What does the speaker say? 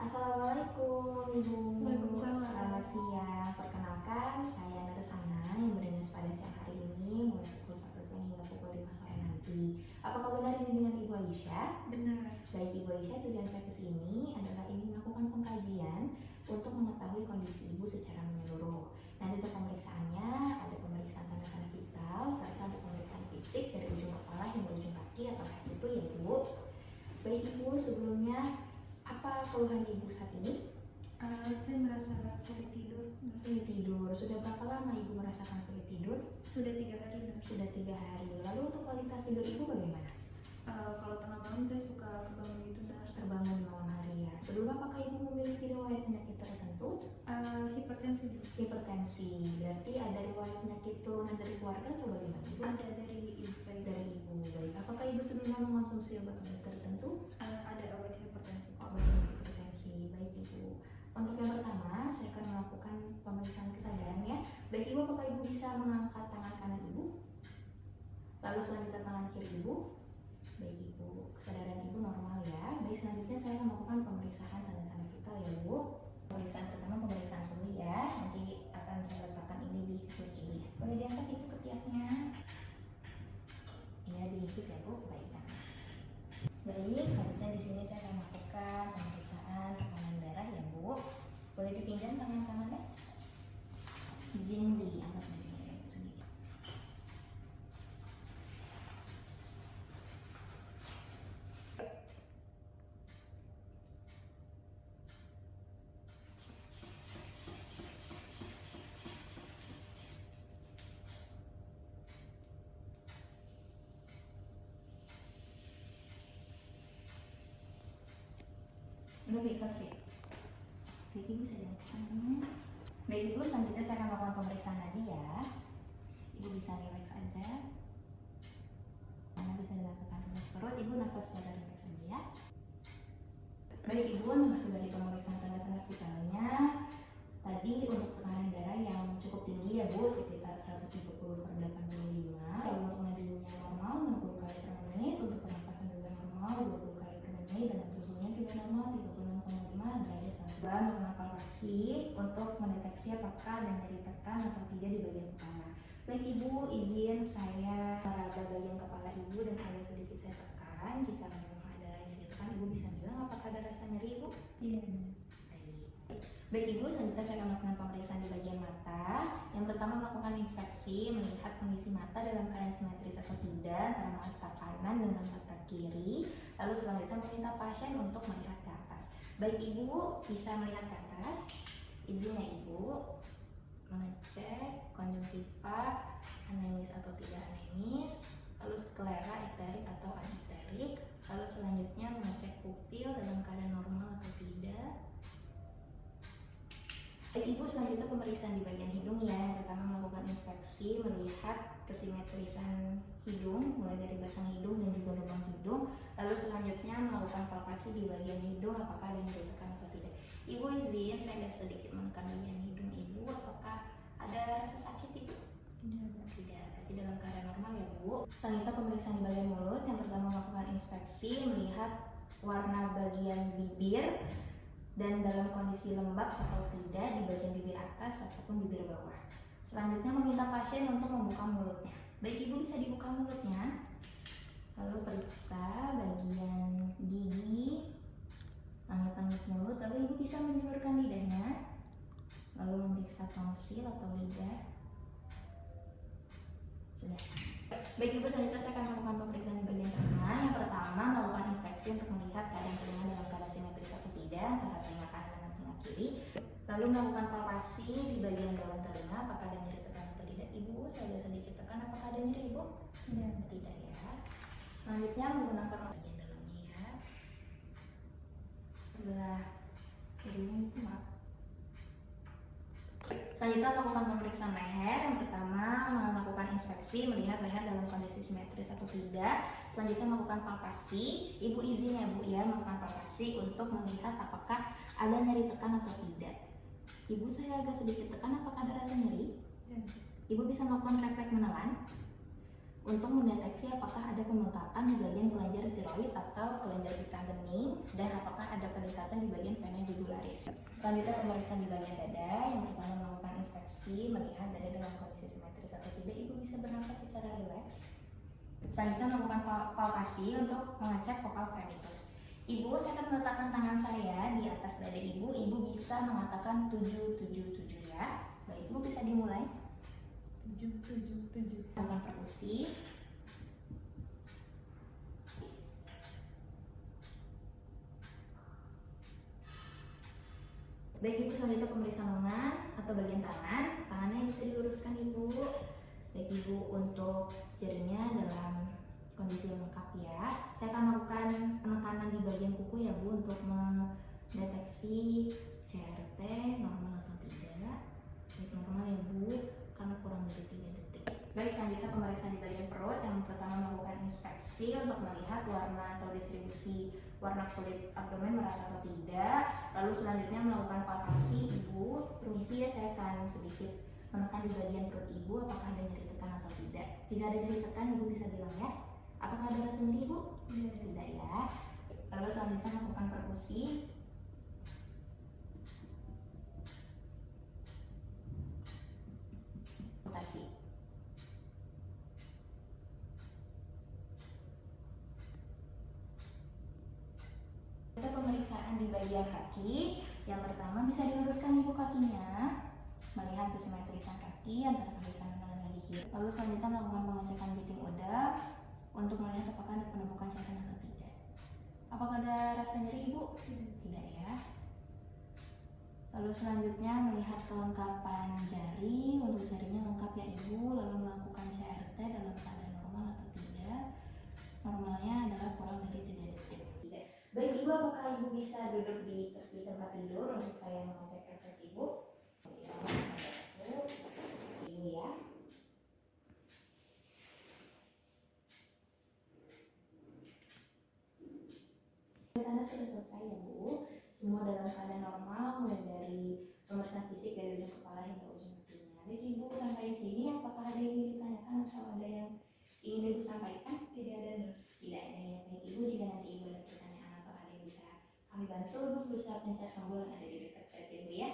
Assalamualaikum Ibu. Waalaikumsalam. Selamat siang. Perkenalkan, saya Nurus Ana yang berdinas pada siang hari ini mulai pukul 1 siang hingga pukul 5 sore nanti. Apakah benar ini dengan Ibu Aisyah? Benar. Baik Ibu Aisyah, tujuan saya kesini adalah ingin melakukan pengkajian untuk mengetahui kondisi Ibu secara menyeluruh. Nanti untuk pemeriksaannya ada pemeriksaan tanda-tanda vital serta ada pemeriksaan fisik dari ujung kepala hingga ujung kaki atau head itu ya Ibu. Baik Ibu, sebelumnya apa keluhan Ibu saat ini? Saya merasa sulit tidur. Sulit tidur. Sudah berapa lama Ibu merasakan sulit tidur? Sudah 3 hari. Sudah 3 hari. Lalu untuk kualitas tidur Ibu bagaimana? Kalau tengah malam saya suka kebangun gitu. Terbangun di malam hari ya. Sebelum apakah Ibu memiliki riwayat penyakit tertentu? Hipertensi. Hipertensi. Berarti ada riwayat penyakit turunan dari keluarga atau bagaimana Ibu? Ada dari ibu saya. Dari Ibu. Baik. Apakah Ibu sebelumnya mengonsumsi obat-obat tertentu? Ada obat hipertensi. Obat hipertensi. Baik Ibu. Untuk yang pertama, saya akan melakukan pemeriksaan kesadaran ya. Baik Ibu, apakah Ibu bisa mengangkat tangan kanan Ibu? Lalu selanjutnya tangan kiri Ibu. Baik Ibu, kesadaran Ibu normal ya. Baik, selanjutnya saya akan melakukan pemeriksaan tanda-tanda vital ya Bu. Pemeriksaan pertama pemeriksaan suhu ya. Nanti akan saya letakkan ini di perut Ibu ya. Boleh diangkat Ibu ketiaknya. Ya, dikit ya Bu. Baik, baik, selanjutnya di sini saya akan melakukan pemeriksaan tekanan darah ya Bu. Boleh dipinjam tangan kanannya? Izin diangkat bajunya ya Bu sedikit. Udah ikat sih. Baik Ibu, saya lakukan semuanya. Baik Ibu, selanjutnya saya akan melakukan pemeriksaan tadi ya. Ibu bisa relax aja. Karena bisa dilakukan hembus perut. Ibu nafas secara relax aja ya. Baik Ibu, untuk masuk dari pemeriksaan tanda-tanda vitalnya. Tadi untuk tekanan darah yang cukup tinggi ya Bu, sekitar 130/85. Lalu untuk nadinya normal 60 kali per menit, untuk pernapasan juga normal 20 kali per menit, dan untuk suhunya juga normal 36,5 derajat Celcius. Melakukan palpasi untuk mendeteksi apakah ada nyeri tekan atau tidak di bagian kepala. Baik Ibu, izin saya meraba bagian kepala Ibu dan agak sedikit saya tekan. Jika memang ada nyeri tekan, Ibu bisa bilang apakah ada rasa nyeri Ibu? Iya. Baik Ibu, selanjutnya saya akan melakukan pemeriksaan di bagian mata. Yang pertama melakukan inspeksi, melihat kondisi mata dalam keadaan simetris atau tidak antara mata kanan dengan mata kiri. Lalu selanjutnya meminta pasien untuk melihat ke atas. Baik Ibu, bisa melihat ke atas. Izin ya Ibu mengecek konjungtiva anemis atau tidak anemis, lalu sklera ekterik atau anekterik. Lalu selanjutnya mengecek pupil dalam keadaan normal atau tidak. Baik Ibu, selanjutnya pemeriksaan di bagian hidung ya. Yang pertama melakukan inspeksi, melihat kesimetrisan hidung, mulai dari batang hidung dan juga lubang hidung. Lalu selanjutnya melakukan palpasi di bagian hidung, apakah ada nyeri tekan atau tidak. Ibu izin, saya ada sedikit menekan bagian hidung Ibu. Apakah ada rasa sakit Ibu? Tidak, berarti dalam keadaan normal ya Bu. Selanjutnya pemeriksaan di bagian mulut. Yang pertama melakukan inspeksi, melihat warna bagian bibir dan dalam kondisi lembab atau tidak di bagian bibir atas ataupun bibir bawah. Selanjutnya meminta pasien untuk membuka mulutnya. Baik Ibu, bisa dibuka mulutnya. Lalu periksa bagian gigi, langit-langit mulut. Lalu Ibu bisa menjulurkan lidahnya. Lalu memeriksa tonsil atau lidah. Sudah. Baik Ibu, selanjutnya saya akan melakukan pemeriksaan di bagian tengah. Yang pertama melakukan inspeksi untuk melihat keadaan telinga dalam keadaan simetris atau tidak antara telinga kanan dengan telinga kiri. Lalu melakukan palpasi di bagian dalam telinga, apakah ada nyeri tekan atau tidak. Ibu, saya ada sedikit tekan, apakah ada nyeri Ibu? Tidak ya. Selanjutnya menggunakan bagian dalamnya ya. Sebelah kirinya itu maaf. Selanjutnya melakukan pemeriksaan leher. Yang pertama melakukan inspeksi, melihat leher dalam kondisi simetris atau tidak. Selanjutnya melakukan palpasi. Ibu izin ya Bu ya melakukan palpasi untuk melihat apakah ada nyeri tekan atau tidak. Ibu, saya agak sedikit tekan, apakah ada rasa nyeri? Ibu bisa melakukan refleks menelan. untuk mendeteksi apakah ada pembengkakan di bagian kelenjar tiroid atau kelenjar getah bening dan apakah ada peningkatan di bagian vena jugularis. Selanjutnya pemeriksaan di bagian dada, yang pertama melakukan inspeksi melihat dada dalam kondisi simetris atau tidak. Ibu bisa bernafas secara rileks. Selanjutnya melakukan palpasi untuk mengecek vokal frenitus. Ibu, saya akan meletakkan tangan saya di atas dada ibu. Ibu bisa mengatakan 777 ya. Baik, ibu bisa dimulai. 777. Lakukan perkusi. Baik ibu, selanjutnya pemeriksaan lengan atau bagian tangan. Tangannya bisa diluruskan ibu. Baik ibu, untuk jarinya dalam kondisi lengkap ya. Saya akan melakukan penekanan di bagian kuku ya bu, untuk mendeteksi CRT normal atau tidak. Baik, normal ya bu, karena kurang dari 3 detik. Baik, selanjutnya pemeriksaan di bagian perut. Yang pertama melakukan inspeksi untuk melihat warna atau distribusi warna kulit abdomen merata atau tidak. Lalu selanjutnya melakukan palpasi ibu. Permisi ya, saya akan sedikit menekan di bagian perut ibu, apakah ada nyeri tekan atau tidak. Jika ada nyeri tekan, ibu bisa bilang ya. Apakah ada rasa nyeri ibu? Tidak ya. Lalu selanjutnya melakukan perkusi. Konsultasi. Kita pemeriksaan di bagian kaki. Yang pertama bisa diluruskan ibu kakinya, melihat kesimetrisan kaki antara kaki kanan dengan kaki kiri. Lalu selanjutnya melakukan pengecekan biting udap untuk melihat apakah ada penumpukan cairan atau tidak. Apakah ada rasa nyeri ibu? Tidak ya. Lalu selanjutnya melihat kelengkapan jari. Untuk jarinya lengkap ya ibu. Lalu melakukan CRT dalam keadaan normal atau tidak. Normalnya adalah kurang dari 3 detik. Tidak. Baik ibu, apakah ibu bisa duduk di tepi tempat tidur untuk saya mengecek refleks ibu? Ibu ya. Anda sudah selesai ya bu. Semua dalam keadaan normal, mulai dari pemeriksaan fisik dari ujung kepala hingga ujung kakinya. Baik ibu, sampai sini apakah ada yang ingin ditanyakan atau ada yang ingin ibu sampaikan? Tidak ada nurse. Tidak ada ya. Baik ibu, jika nanti ibu ada pertanyaan atau ada yang bisa kami bantu, ibu bisa pencet tombol yang ada di dekat ibu ya.